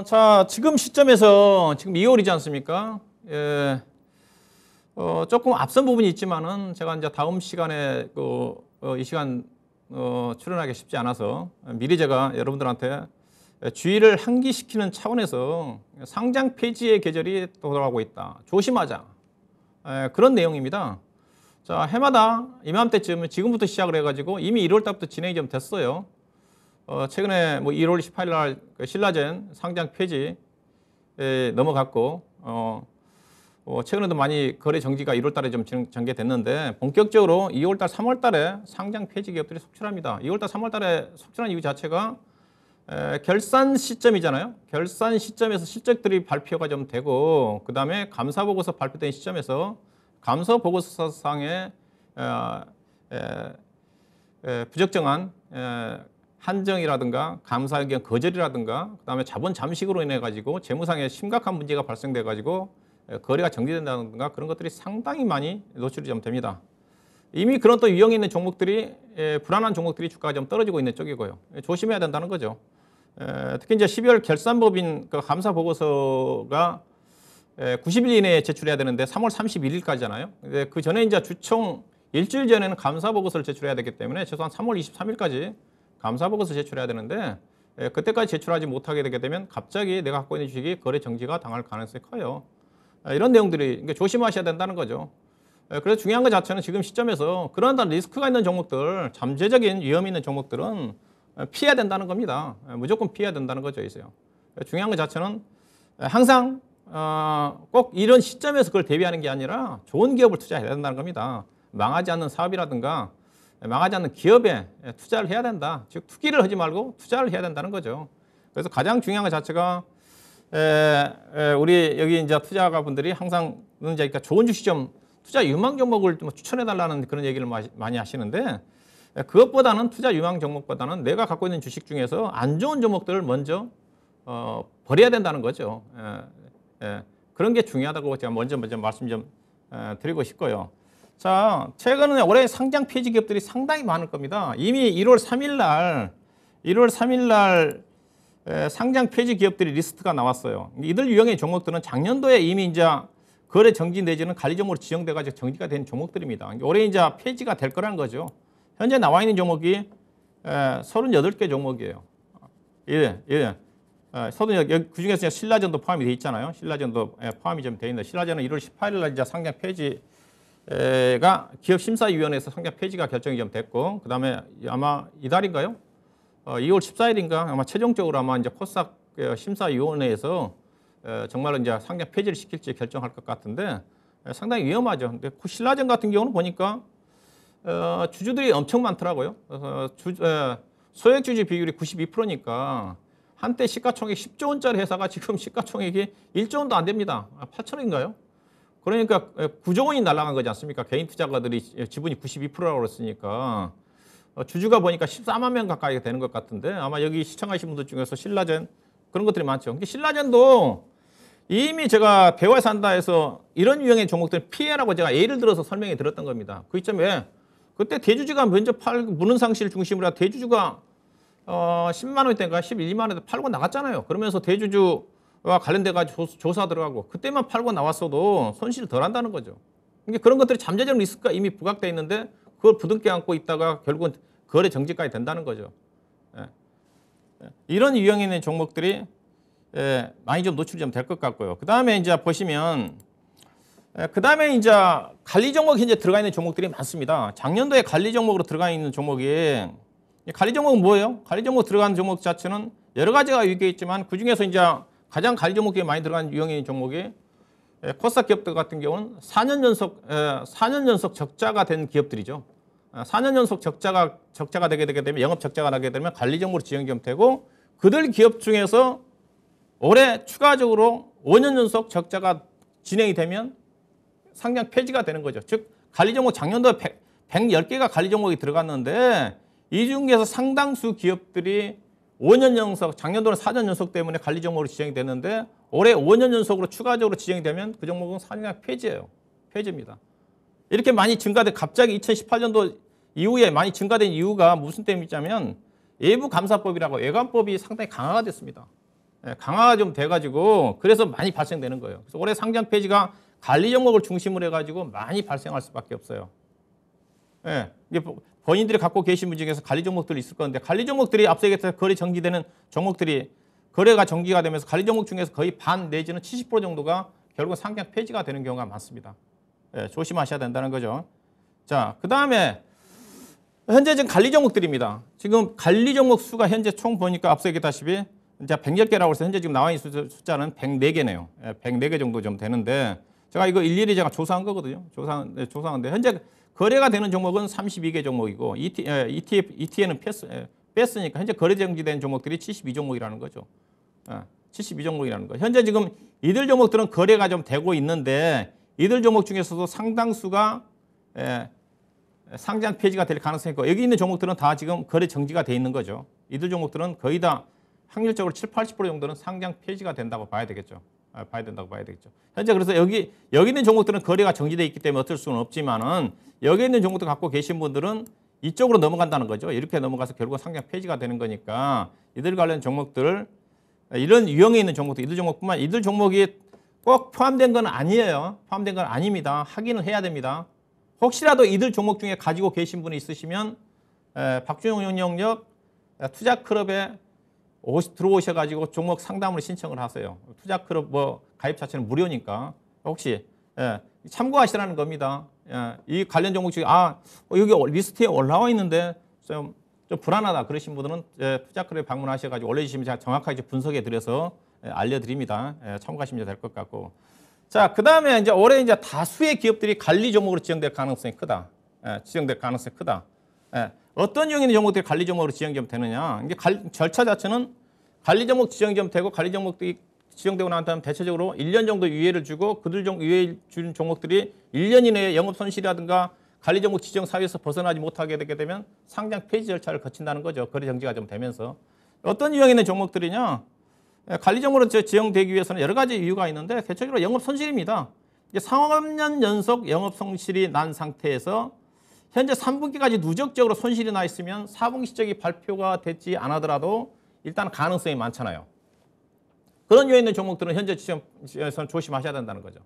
자, 지금 시점에서 지금 2월이지 않습니까? 조금 앞선 부분이 있지만은 제가 이제 다음 시간에 이 시간 출연하기 쉽지 않아서 미리 제가 여러분들한테 주의를 환기시키는 차원에서 상장 폐지의 계절이 돌아오고 있다. 조심하자. 그런 내용입니다. 자, 해마다 이맘때쯤 지금부터 시작을 해가지고 이미 1월 달부터 진행이 좀 됐어요. 최근에 뭐 1월 18일 날 신라젠 상장 폐지 넘어갔고, 최근에도 많이 거래 정지가 1월 달에 좀 전개됐는데 본격적으로 2월 달, 3월 달에 상장 폐지 기업들이 속출합니다. 2월 달, 3월 달에 속출한 이유 자체가 결산 시점이잖아요. 결산 시점에서 실적들이 발표가 좀 되고, 그 다음에 감사보고서 발표된 시점에서 감사보고서상의 부적정한 한정이라든가 감사 의견 거절이라든가 그다음에 자본 잠식으로 인해 가지고 재무상에 심각한 문제가 발생돼 가지고 거래가 정지된다든가 그런 것들이 상당히 많이 노출이 좀 됩니다. 이미 그런 또 유형이 있는 종목들이 불안한 종목들이 주가가 좀 떨어지고 있는 쪽이고요. 조심해야 된다는 거죠. 특히 이제 12월 결산법인 그 감사 보고서가 90일 이내에 제출해야 되는데 3월 31일까지잖아요. 그 전에 이제 주총 일주일 전에는 감사 보고서를 제출해야 되기 때문에 최소한 3월 23일까지 감사 보고서 제출해야 되는데 그때까지 제출하지 못하게 되게 되면 갑자기 내가 갖고 있는 주식이 거래 정지가 당할 가능성이 커요. 이런 내용들이 조심하셔야 된다는 거죠. 그래서 중요한 것 자체는 지금 시점에서 그런 리스크가 있는 종목들, 잠재적인 위험이 있는 종목들은 피해야 된다는 겁니다. 무조건 피해야 된다는 거죠. 있어요. 중요한 것 자체는 항상 꼭 이런 시점에서 그걸 대비하는 게 아니라 좋은 기업을 투자해야 된다는 겁니다. 망하지 않는 사업이라든가 망하지 않는 기업에 투자를 해야 된다. 즉 투기를 하지 말고 투자를 해야 된다는 거죠. 그래서 가장 중요한 것 자체가 우리 여기 이제 투자가 분들이 항상 그러니까 좋은 주식 좀 투자 유망 종목을 좀 추천해 달라는 그런 얘기를 많이 하시는데 그것보다는 투자 유망 종목보다는 내가 갖고 있는 주식 중에서 안 좋은 종목들을 먼저 버려야 된다는 거죠. 그런 게 중요하다고 제가 먼저 말씀 좀 드리고 싶고요. 자, 최근에 올해 상장 폐지 기업들이 상당히 많을 겁니다. 이미 1월 3일 날 상장 폐지 기업들이 리스트가 나왔어요. 이들 유형의 종목들은 작년도에 이미 이제 거래 정지 내지는 관리 종목으로 지정돼 가지고 정지가 된 종목들입니다. 올해 이제 폐지가 될 거라는 거죠. 현재 나와 있는 종목이 38개 종목이에요. 그 중에서 신라전도 포함이 돼 있잖아요. 신라전도 포함이 좀 돼 있는데 신라전은 1월 18일 날 이제 상장 폐지 가 기업심사위원회에서 상장 폐지가 결정이 좀 됐고, 그 다음에 아마 이달인가요? 2월 14일인가 아마 최종적으로 아마 이제 코스닥 심사위원회에서 정말로 이제 상장 폐지를 시킬지 결정할 것 같은데 상당히 위험하죠. 근데 신라전 같은 경우는 보니까 주주들이 엄청 많더라고요. 소액 주주 비율이 92%니까 한때 시가총액 10조 원짜리 회사가 지금 시가총액이 1조 원도 안 됩니다. 8천억인가요? 그러니까 9조 원이 날아간 거지 않습니까? 개인 투자가들이 지분이 92%라고 그랬으니까 주주가 보니까 14만 명 가까이 되는 것 같은데 아마 여기 시청하신 분들 중에서 신라젠 그런 것들이 많죠. 신라젠도 이미 제가 대화에서 한다 해서 이런 유형의 종목들 피해라고 제가 예를 들어서 설명해 드렸던 겁니다. 그 시점에 그때 대주주가 먼저 무는 상실 중심으로 해서 대주주가 10만 원대인가 11만 원대 팔고 나갔잖아요. 그러면서 대주주와 관련돼 가지고 조사 들어가고 그때만 팔고 나왔어도 손실을 덜 한다는 거죠. 그러니까 그런 것들이 잠재적 리스크가 이미 부각돼 있는데 그걸 부둥켜 안고 있다가 결국은 거래 정지까지 된다는 거죠. 이런 유형에 있는 종목들이 많이 좀 노출이 좀 될 것 같고요. 그 다음에 이제 보시면 그 다음에 이제 관리 종목이 이제 들어가 있는 종목들이 많습니다. 작년도에 관리 종목으로 들어가 있는 종목이 관리 종목은 뭐예요? 관리 종목 들어간 종목 자체는 여러 가지가 위기에 있지만 그 중에서 이제 가장 관리 종목이 많이 들어간 유형의 종목이 코스닥 기업들 같은 경우는 4년 연속 적자가 된 기업들이죠. 4년 연속 적자가 되게 되면 영업 적자가 나게 되면 관리 종목으로 지정이 되고 그들 기업 중에서 올해 추가적으로 5년 연속 적자가 진행이 되면 상장 폐지가 되는 거죠. 즉 관리 종목 작년도에 110개가 관리 종목이 들어갔는데 이 중에서 상당수 기업들이 5년 연속, 작년도는 4년 연속 때문에 관리 종목으로 지정이 됐는데 올해 5년 연속으로 추가적으로 지정이 되면 그 종목은 상장 폐지예요. 폐지입니다. 이렇게 많이 증가된 갑자기 2018년도 이후에 많이 증가된 이유가 무슨 때문이냐면 외부 감사법이라고 외관법이 상당히 강화가 됐습니다. 강화가 좀 돼가지고 그래서 많이 발생되는 거예요. 그래서 올해 상장 폐지가 관리 종목을 중심으로 해가지고 많이 발생할 수밖에 없어요. 예, 이게 본인들이 갖고 계신 분 중에서 관리 종목들이 있을 건데 관리 종목들이 앞서 얘기했던 거래 정지되는 종목들이 거래가 정지가 되면서 관리 종목 중에서 거의 반 내지는 70% 정도가 결국 상장 폐지가 되는 경우가 많습니다. 예, 조심하셔야 된다는 거죠. 자, 그 다음에 현재 지금 관리 종목들입니다. 지금 관리 종목 수가 현재 총 보니까 앞서 얘기했다시피 이제 110개라고 해서 현재 지금 나와 있는 숫자는 104개네요. 예, 104개 정도 좀 되는데 제가 이거 일일이 제가 조사한 거거든요. 조사한데 현재 거래가 되는 종목은 32개 종목이고 ETN은 뺐으니까 현재 거래 정지된 종목들이 72종목이라는 거죠. 72종목이라는 거. 현재 지금 이들 종목들은 거래가 좀 되고 있는데 이들 종목 중에서도 상당수가 상장 폐지가 될 가능성이 있고 여기 있는 종목들은 다 지금 거래 정지가 돼 있는 거죠. 이들 종목들은 거의 다 확률적으로 70~80% 정도는 상장 폐지가 된다고 봐야 되겠죠. 현재 그래서 여기 있는 종목들은 거래가 정지돼 있기 때문에 어쩔 수는 없지만은 여기 있는 종목들 갖고 계신 분들은 이쪽으로 넘어간다는 거죠. 이렇게 넘어가서 결국 상장 폐지가 되는 거니까 이들 관련 종목들을 이런 유형에 있는 종목들 이들 종목뿐만 이들 종목이 꼭 포함된 건 아니에요. 포함된 건 아닙니다. 확인을 해야 됩니다. 혹시라도 이들 종목 중에 가지고 계신 분이 있으시면 박준영 영역 투자클럽에 들어오셔가지고 종목 상담을 신청을 하세요. 투자클럽 뭐 가입 자체는 무료니까 혹시 참고하시라는 겁니다. 이 관련 종목 중에 여기 리스트에 올라와 있는데 좀 불안하다 그러신 분들은 투자클럽에 방문하셔가지고 올려주시면 제가 정확하게 분석해 드려서 알려드립니다. 참고하시면 될 것 같고. 자, 그 다음에 이제 올해 이제 다수의 기업들이 관리 종목으로 지정될 가능성이 크다. 어떤 유형의 종목들이 관리 종목으로 지정되느냐. 이게 절차 자체는 관리 종목 지정되고 관리 종목들이 지정되고 난 다음 대체적으로 1년 정도 유예를 주고 그들 유예 준 종목들이 1년 이내에 영업 손실이라든가 관리 종목 지정 사유에서 벗어나지 못하게 되게 되면 상장 폐지 절차를 거친다는 거죠. 거래 정지가 좀 되면서. 어떤 유형에 있는 종목들이냐. 관리 종목으로 지정되기 위해서는 여러 가지 이유가 있는데 대체적으로 영업 손실입니다. 이제 3년 연속 영업 손실이 난 상태에서 현재 3분기까지 누적적으로 손실이 나 있으면 4분기 실적이 발표가 되지 않았더라도 일단 가능성이 많잖아요. 그런 유형에 있는 종목들은 현재 지정에서는 조심하셔야 된다는 거죠.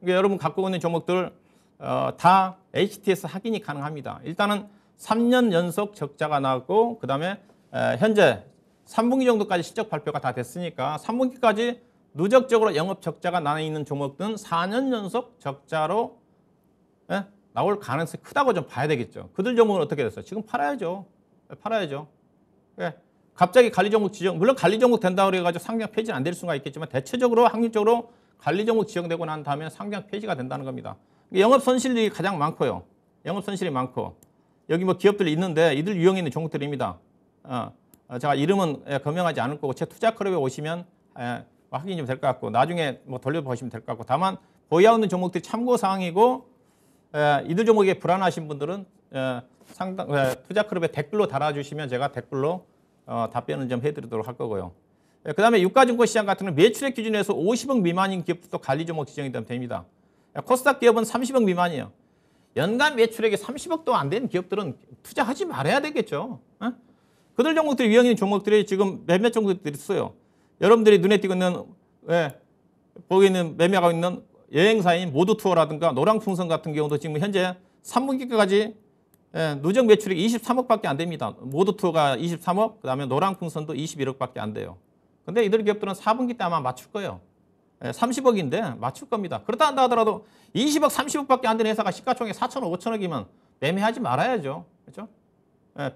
그러니까 여러분 갖고 있는 종목들 다 HTS 확인이 가능합니다. 일단은 3년 연속 적자가 나고 그다음에 현재 3분기 정도까지 실적 발표가 다 됐으니까 3분기까지 누적적으로 영업 적자가 나 있는 종목들은 4년 연속 적자로 나올 가능성이 크다고 좀 봐야 되겠죠. 그들 종목은 어떻게 됐어요? 지금 팔아야죠. 갑자기 관리 종목 지정, 물론 관리 종목 된다고 그래가지고 상장 폐지는 안 될 수가 있겠지만 대체적으로 확률적으로 관리 종목 지정되고 난 다음에 상장 폐지가 된다는 겁니다. 영업 손실이 가장 많고요. 영업 손실이 많고 여기 뭐 기업들이 있는데 이들 유형에 있는 종목들입니다. 제가 이름은 거명하지 않을 거고 제 투자클럽에 오시면 확인이 좀 될 것 같고 나중에 뭐 돌려보시면 될 것 같고 다만 보유하고 있는 종목들이 참고 사항이고 이들 종목에 불안하신 분들은 투자클럽에 댓글로 달아주시면 제가 댓글로 답변을 좀 해드리도록 할 거고요. 그 다음에 유가증권 시장 같은 경우는 매출액 기준에서 50억 미만인 기업도 관리 종목 지정이 되면 됩니다. 코스닥 기업은 30억 미만이에요. 연간 매출액이 30억도 안 되는 기업들은 투자하지 말아야 되겠죠. 그들 종목들 유형인 종목들이 지금 몇몇 종목들이 있어요. 여러분들이 눈에 띄고 있는 보이는 매매하고 있는 여행사인 모두투어라든가 노랑풍선 같은 경우도 지금 현재 3분기까지 누적 매출이 23억밖에 안 됩니다. 모두투어가 23억, 그다음에 노랑풍선도 21억밖에 안 돼요. 근데 이들 기업들은 4분기 때 아마 맞출 거예요. 30억인데 맞출 겁니다. 그렇다 한다 하더라도 20억, 30억밖에 안 되는 회사가 시가총액 4천억, 5천억이면 매매하지 말아야죠. 그렇죠?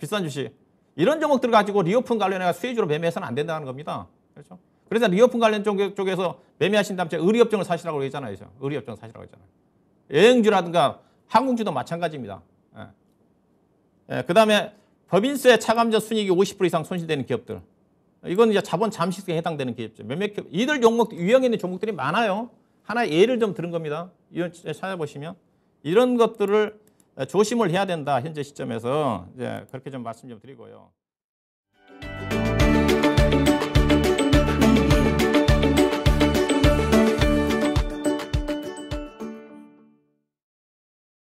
비싼 주식. 이런 종목들 가지고 리오픈 관련해서 수혜주로 매매해서는 안 된다는 겁니다. 그렇죠? 그래서 리오픈 관련 쪽에서 매매하신 다음에 의리업종을 사시라고 했잖아요. 의리업종을 사시라고 했잖아요. 여행주라든가 항공주도 마찬가지입니다. 그 다음에 법인세 차감전 순이익이 50% 이상 손실되는 기업들. 이건 이제 자본 잠식에 해당되는 기업들. 몇몇 기업, 이들 종목, 유형에 있는 종목들이 많아요. 하나의 예를 좀 들은 겁니다. 이런 찾아보시면. 이런 것들을 조심을 해야 된다. 현재 시점에서 이제 그렇게 좀 말씀 좀 드리고요.